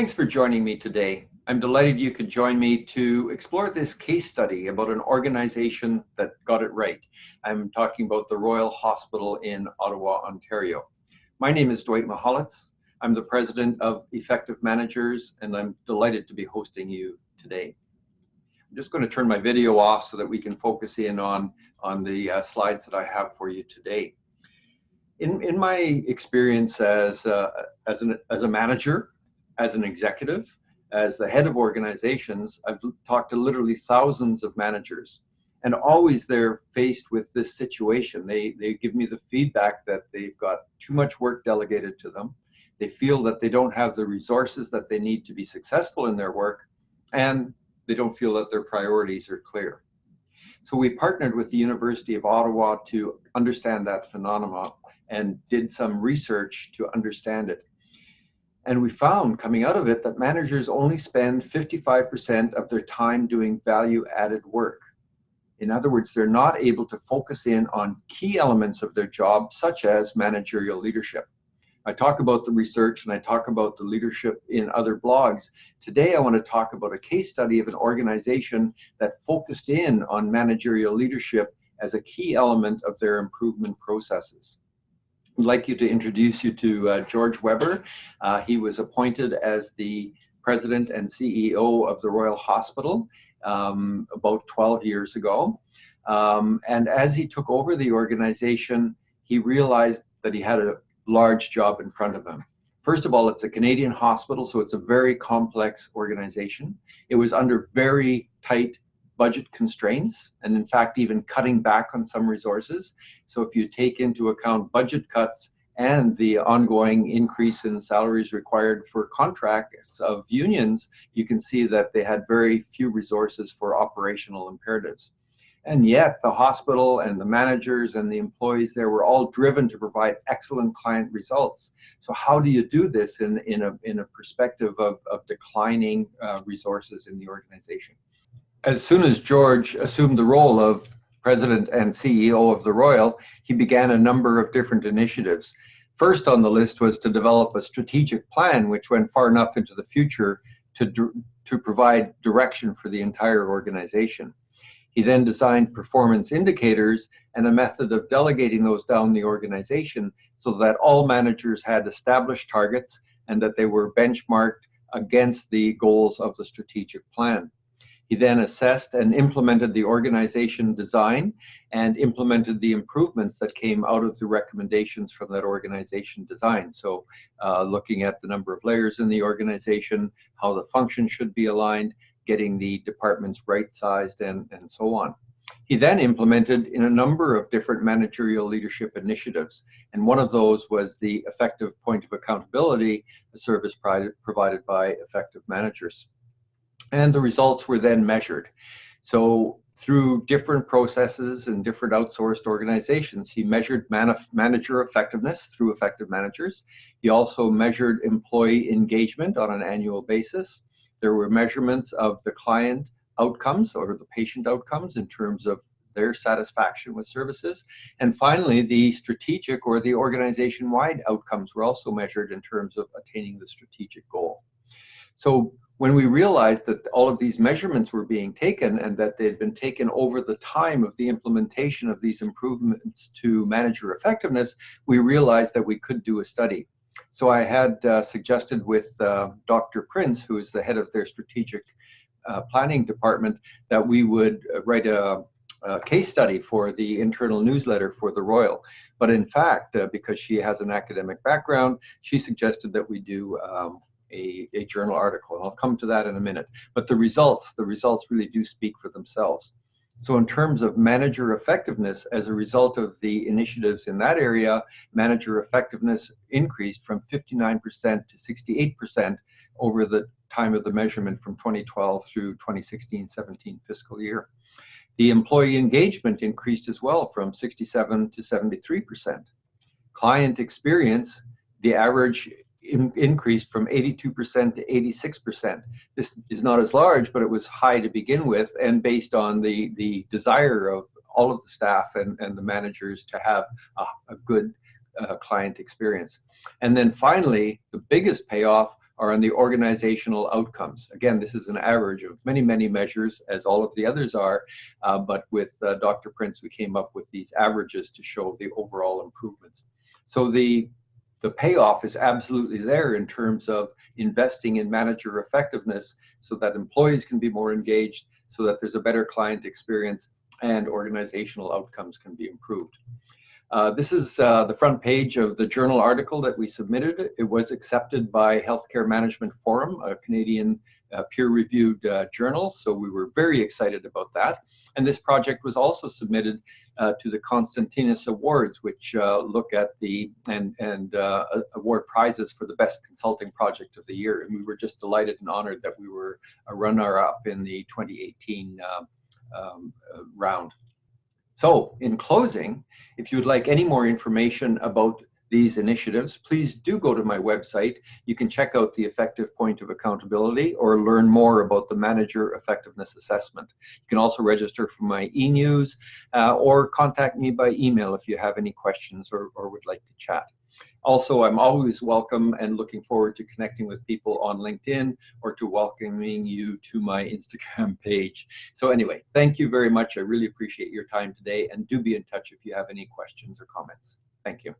Thanks for joining me today. I'm delighted you could join me to explore this case study about an organization that got it right. I'm talking about the Royal Hospital in Ottawa, Ontario. My name is Dwight Mahalitz. I'm the president of Effective Managers, and I'm delighted to be hosting you today. I'm just going to turn my video off so that we can focus in on the slides that I have for you today. In my experience as a manager, as an executive, as the head of organizations, I've talked to literally thousands of managers, and always they're faced with this situation. They give me the feedback that they've got too much work delegated to them. They feel that they don't have the resources that they need to be successful in their work, and they don't feel that their priorities are clear. So we partnered with the University of Ottawa to understand that phenomenon and did some research to understand it. And we found coming out of it that managers only spend 55% of their time doing value-added work. In other words, they're not able to focus in on key elements of their job, such as managerial leadership. I talk about the research and I talk about the leadership in other blogs. Today, I want to talk about a case study of an organization that focused in on managerial leadership as a key element of their improvement processes. I'd like to introduce you to George Weber. He was appointed as the president and CEO of the Royal Hospital about 12 years ago. And as he took over the organization, he realized that he had a large job in front of him. First of all, it's a Canadian hospital, so it's a very complex organization. It was under very tight budget constraints, and in fact, even cutting back on some resources. So if you take into account budget cuts and the ongoing increase in salaries required for contracts of unions, you can see that they had very few resources for operational imperatives. And yet the hospital and the managers and the employees there were all driven to provide excellent client results. So how do you do this in a perspective of declining resources in the organization? As soon as George assumed the role of president and CEO of the Royal, he began a number of different initiatives. First on the list was to develop a strategic plan which went far enough into the future to provide direction for the entire organization. He then designed performance indicators and a method of delegating those down the organization so that all managers had established targets and that they were benchmarked against the goals of the strategic plan. He then assessed and implemented the organization design and implemented the improvements that came out of the recommendations from that organization design. So looking at the number of layers in the organization, how the functions should be aligned, getting the departments right-sized, and so on. He then implemented in a number of different managerial leadership initiatives. And one of those was the effective point of accountability, a service provided by effective managers. And the results were then measured. So through different processes and different outsourced organizations, he measured manager effectiveness through effective managers. He also measured employee engagement on an annual basis. There were measurements of the client outcomes or the patient outcomes in terms of their satisfaction with services. And finally, the strategic or the organization-wide outcomes were also measured in terms of attaining the strategic goal. So when we realized that all of these measurements were being taken and that they had been taken over the time of the implementation of these improvements to manager effectiveness, we realized that we could do a study. So I had suggested with Dr. Prince, who is the head of their strategic planning department, that we would write a case study for the internal newsletter for the Royal. But in fact, because she has an academic background, she suggested that we do a journal article, and I'll come to that in a minute. But the results really do speak for themselves. So in terms of manager effectiveness, as a result of the initiatives in that area, manager effectiveness increased from 59% to 68% over the time of the measurement from 2012 through 2016-17 fiscal year. The employee engagement increased as well from 67 to 73%. Client experience, the average increased from 82% to 86%. This is not as large, but it was high to begin with, and based on the desire of all of the staff and the managers to have a good client experience. And then finally, the biggest payoff are on the organizational outcomes. Again, this is an average of many, many measures, as all of the others are, but with Dr. Prince, we came up with these averages to show the overall improvements. So the payoff is absolutely there in terms of investing in manager effectiveness so that employees can be more engaged, so that there's a better client experience and organizational outcomes can be improved. This is the front page of the journal article that we submitted. It was accepted by Healthcare Management Forum, a Canadian peer-reviewed journal, so we were very excited about that. And this project was also submitted to the Constantinus Awards, which look at the and award prizes for the best consulting project of the year. And we were just delighted and honored that we were a runner-up in the 2018 round. So in closing, if you would like any more information about these initiatives, please do go to my website. You can check out the effective point of accountability or learn more about the manager effectiveness assessment. You can also register for my e-news or contact me by email if you have any questions or would like to chat. Also, I'm always welcome and looking forward to connecting with people on LinkedIn or to welcoming you to my Instagram page. So anyway, thank you very much. I really appreciate your time today, and do be in touch if you have any questions or comments. Thank you.